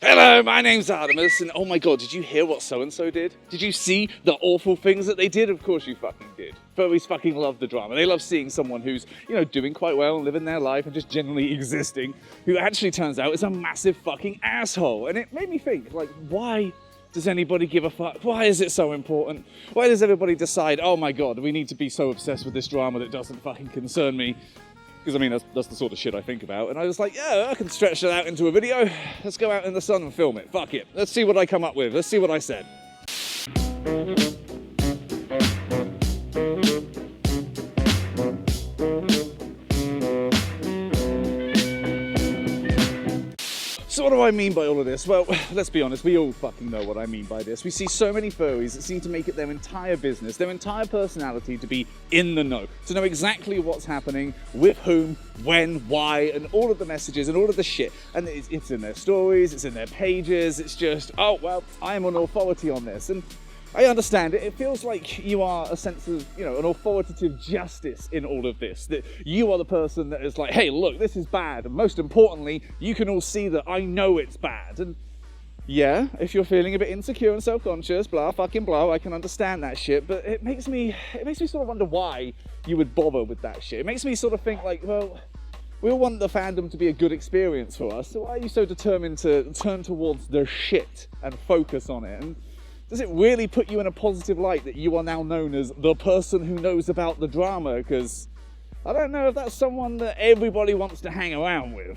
Hello, my name's Artemis, and oh my god, did you hear what so-and-so did? Did you see the awful things that they did? Of course you fucking did. Furries fucking love the drama. They love seeing someone who's, doing quite well and living their life and just generally existing, who actually turns out is a massive fucking asshole. And it made me think, like, why does anybody give a fuck? Why is it so important? Why does everybody decide, oh my god, we need to be so obsessed with this drama that doesn't fucking concern me? Because, I mean, that's the sort of shit I think about. And I was like, yeah, I can stretch that out into a video. Let's go out in the sun and film it. Fuck it. Let's see what I come up with. Let's see what I said. So what do I mean by all of this? Well, let's be honest, we all fucking know what I mean by this. We see so many furries that seem to make it their entire business, their entire personality to be in the know, to know exactly what's happening, with whom, when, why, and all of the messages and all of the shit. And it's in their stories, it's in their pages, it's just, oh, well, I am an authority on this. And I understand it. It feels like you are a sense of, an authoritative justice in all of this. That you are the person that is like, hey, look, this is bad. And most importantly, you can all see that I know it's bad. And yeah, if you're feeling a bit insecure and self-conscious, blah, fucking blah, I can understand that shit. But it makes me sort of wonder why you would bother with that shit. It makes me sort of think like, well, we all want the fandom to be a good experience for us. So why are you so determined to turn towards the shit and focus on it? And does it really put you in a positive light that you are now known as the person who knows about the drama? Because I don't know if that's someone that everybody wants to hang around with.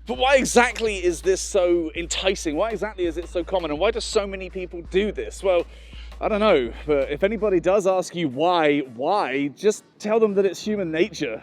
But why exactly is this so enticing? Why exactly is it so common? And why do so many people do this? Well, I don't know. But if anybody does ask you why, just tell them that it's human nature.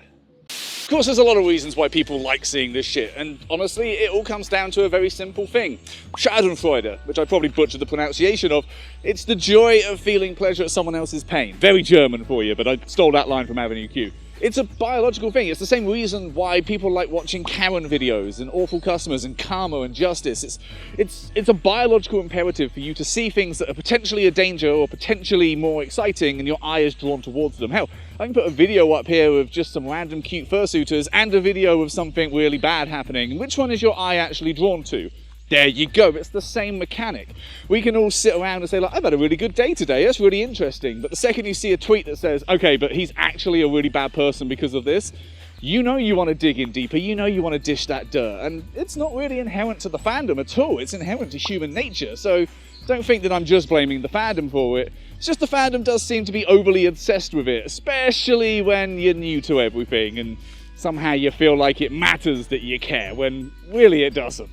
Of course, there's a lot of reasons why people like seeing this shit, and honestly, it all comes down to a very simple thing. Schadenfreude, which I probably butchered the pronunciation of. It's the joy of feeling pleasure at someone else's pain. Very German for you, but I stole that line from Avenue Q. It's a biological thing. It's the same reason why people like watching Karen videos and awful customers and karma and justice. It's a biological imperative for you to see things that are potentially a danger or potentially more exciting, and your eye is drawn towards them. Hell, I can put a video up here of just some random cute fursuiters and a video of something really bad happening. And which one is your eye actually drawn to? There you go, it's the same mechanic. We can all sit around and say, like, I've had a really good day today, that's really interesting. But the second you see a tweet that says, okay, but he's actually a really bad person because of this, you know you want to dig in deeper, you know you want to dish that dirt. And it's not really inherent to the fandom at all, it's inherent to human nature. So don't think that I'm just blaming the fandom for it. It's just the fandom does seem to be overly obsessed with it, especially when you're new to everything and somehow you feel like it matters that you care, when really it doesn't.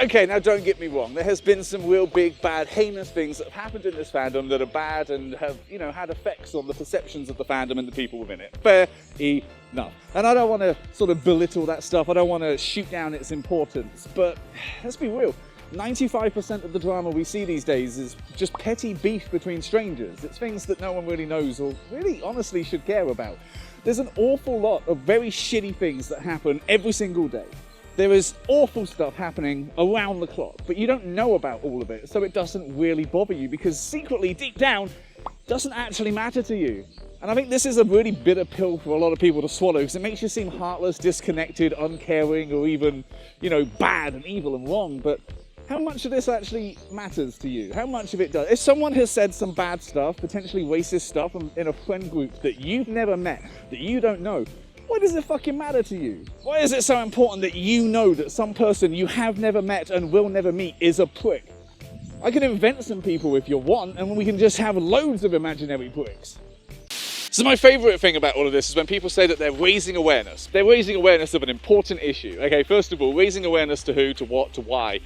Okay, now don't get me wrong, there has been some real big, bad, heinous things that have happened in this fandom that are bad and have, had effects on the perceptions of the fandom and the people within it. Fair enough. And I don't want to sort of belittle that stuff, I don't want to shoot down its importance, but let's be real. 95% of the drama we see these days is just petty beef between strangers. It's things that no one really knows or really honestly should care about. There's an awful lot of very shitty things that happen every single day. There is awful stuff happening around the clock, but you don't know about all of it, so it doesn't really bother you because secretly, deep down, it doesn't actually matter to you. And I think this is a really bitter pill for a lot of people to swallow because it makes you seem heartless, disconnected, uncaring, or even, bad and evil and wrong. But how much of this actually matters to you? How much of it does? If someone has said some bad stuff, potentially racist stuff in a friend group that you've never met, that you don't know, why does it fucking matter to you? Why is it so important that you know that some person you have never met and will never meet is a prick? I can invent some people if you want, and we can just have loads of imaginary pricks. So my favourite thing about all of this is when people say that they're raising awareness. They're raising awareness of an important issue. Okay, first of all, raising awareness to who, to what, to why.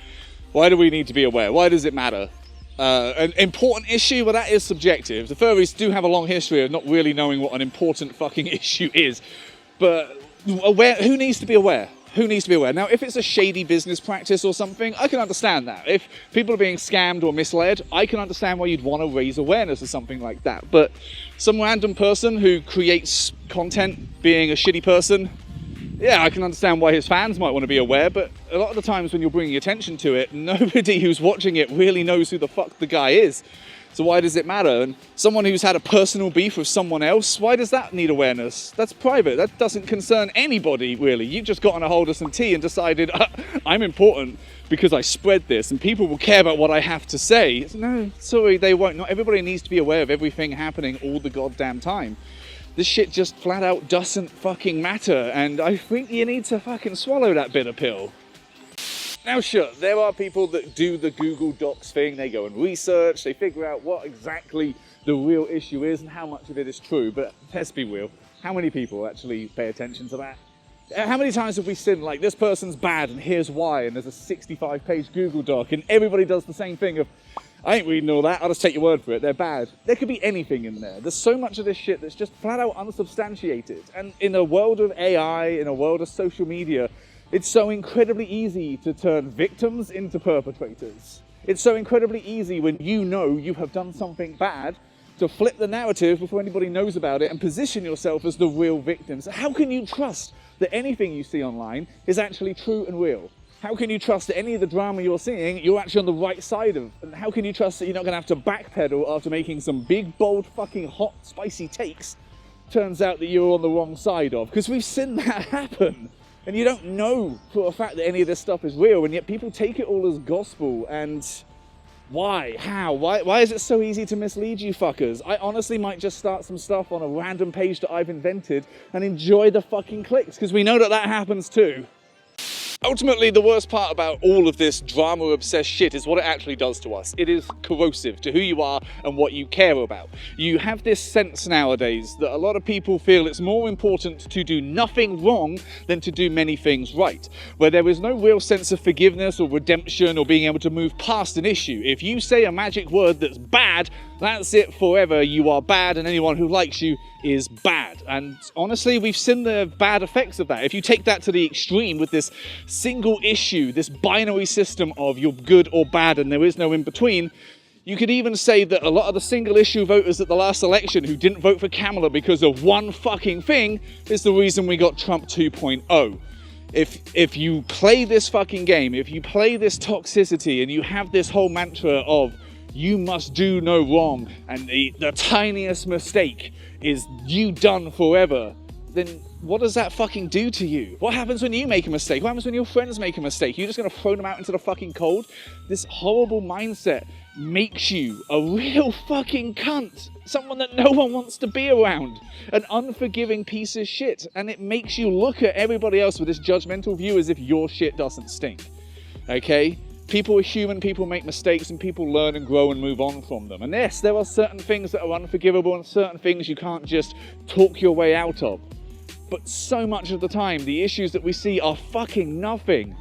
Why do we need to be aware? Why does it matter? An important issue? Well, that is subjective. The furries do have a long history of not really knowing what an important fucking issue is. But who needs to be aware? Who needs to be aware? Now, if it's a shady business practice or something, I can understand that. If people are being scammed or misled, I can understand why you'd want to raise awareness of something like that. But some random person who creates content being a shitty person, yeah, I can understand why his fans might want to be aware, but a lot of the times when you're bringing attention to it, nobody who's watching it really knows who the fuck the guy is. So why does it matter? And someone who's had a personal beef with someone else, why does that need awareness? That's private. That doesn't concern anybody, really. You've just gotten a hold of some tea and decided, I'm important because I spread this and people will care about what I have to say. No, sorry, they won't. Not everybody needs to be aware of everything happening all the goddamn time. This shit just flat out doesn't fucking matter, and I think you need to fucking swallow that bitter pill. Now sure, there are people that do the Google Docs thing, they go and research, they figure out what exactly the real issue is and how much of it is true, but let's be real, how many people actually pay attention to that? How many times have we seen, like, this person's bad and here's why, and there's a 65-page Google Doc, and everybody does the same thing of, I ain't reading all that, I'll just take your word for it, they're bad. There could be anything in there. There's so much of this shit that's just flat out unsubstantiated. And in a world of AI, in a world of social media, it's so incredibly easy to turn victims into perpetrators. It's so incredibly easy when you know you have done something bad to flip the narrative before anybody knows about it and position yourself as the real victim. So how can you trust that anything you see online is actually true and real? How can you trust that any of the drama you're seeing, you're actually on the right side of? And how can you trust that you're not going to have to backpedal after making some big, bold, fucking hot, spicy takes? Turns out that you're on the wrong side of. Because we've seen that happen. And you don't know for a fact that any of this stuff is real, and yet people take it all as gospel. And why? How? Why is it so easy to mislead you fuckers? I honestly might just start some stuff on a random page that I've invented and enjoy the fucking clicks, because we know that that happens too. Ultimately, the worst part about all of this drama-obsessed shit is what it actually does to us. It is corrosive to who you are and what you care about. You have this sense nowadays that a lot of people feel it's more important to do nothing wrong than to do many things right, where there is no real sense of forgiveness or redemption or being able to move past an issue. If you say a magic word that's bad, that's it forever. You are bad, and anyone who likes you is bad. And honestly, we've seen the bad effects of that. If you take that to the extreme with this single issue, this binary system of you're good or bad and there is no in between, you could even say that a lot of the single issue voters at the last election who didn't vote for Kamala because of one fucking thing is the reason we got Trump 2.0. If you play this fucking game, if you play this toxicity and you have this whole mantra of you must do no wrong and the tiniest mistake is you done forever, then what does that fucking do to you? What happens when you make a mistake? What happens when your friends make a mistake? You're just gonna throw them out into the fucking cold? This horrible mindset makes you a real fucking cunt. Someone that no one wants to be around. An unforgiving piece of shit. And it makes you look at everybody else with this judgmental view as if your shit doesn't stink. Okay? People are human, people make mistakes, and people learn and grow and move on from them. And yes, there are certain things that are unforgivable and certain things you can't just talk your way out of. But so much of the time, the issues that we see are fucking nothing.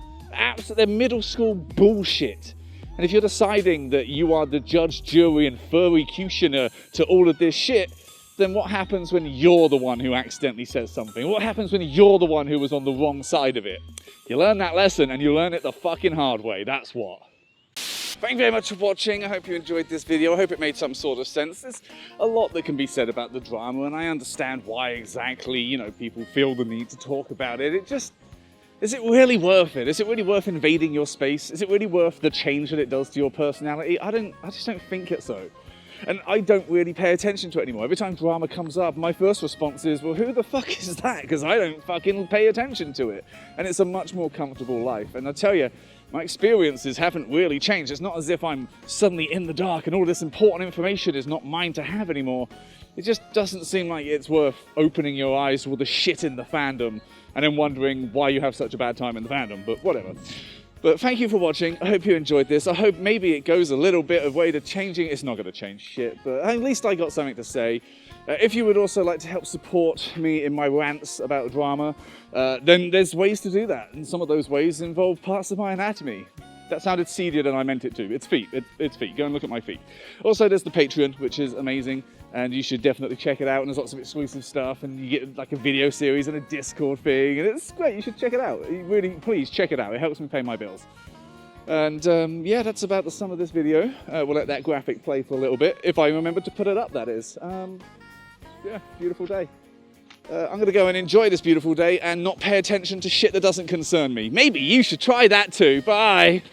They're middle school bullshit. And if you're deciding that you are the judge, jury, and furry-cutioner to all of this shit, then what happens when you're the one who accidentally says something? What happens when you're the one who was on the wrong side of it? You learn that lesson, and you learn it the fucking hard way, that's what. Thank you very much for watching. I hope you enjoyed this video. I hope it made some sort of sense. There's a lot that can be said about the drama, and I understand why exactly, you know, people feel the need to talk about it. Is it really worth it? Is it really worth invading your space? Is it really worth the change that it does to your personality? I just don't think it's so. And I don't really pay attention to it anymore. Every time drama comes up, my first response is, well, who the fuck is that? Because I don't fucking pay attention to it. And it's a much more comfortable life. And I tell you, my experiences haven't really changed. It's not as if I'm suddenly in the dark and all this important information is not mine to have anymore. It just doesn't seem like it's worth opening your eyes to all the shit in the fandom and then wondering why you have such a bad time in the fandom, but whatever. But thank you for watching. I hope you enjoyed this. I hope maybe it goes a little bit of way to changing. It's not going to change shit, but at least I got something to say. If you would also like to help support me in my rants about drama, then there's ways to do that. And some of those ways involve parts of my anatomy. That sounded seedier than I meant it to. It's feet. It's feet. Go and look at my feet. Also, there's the Patreon, which is amazing. And you should definitely check it out. And there's lots of exclusive stuff. And you get like a video series and a Discord thing. And it's great. You should check it out. Really, please check it out. It helps me pay my bills. And yeah, that's about the sum of this video. We'll let that graphic play for a little bit. If I remember to put it up, that is. Yeah, beautiful day. I'm going to go and enjoy this beautiful day and not pay attention to shit that doesn't concern me. Maybe you should try that too. Bye.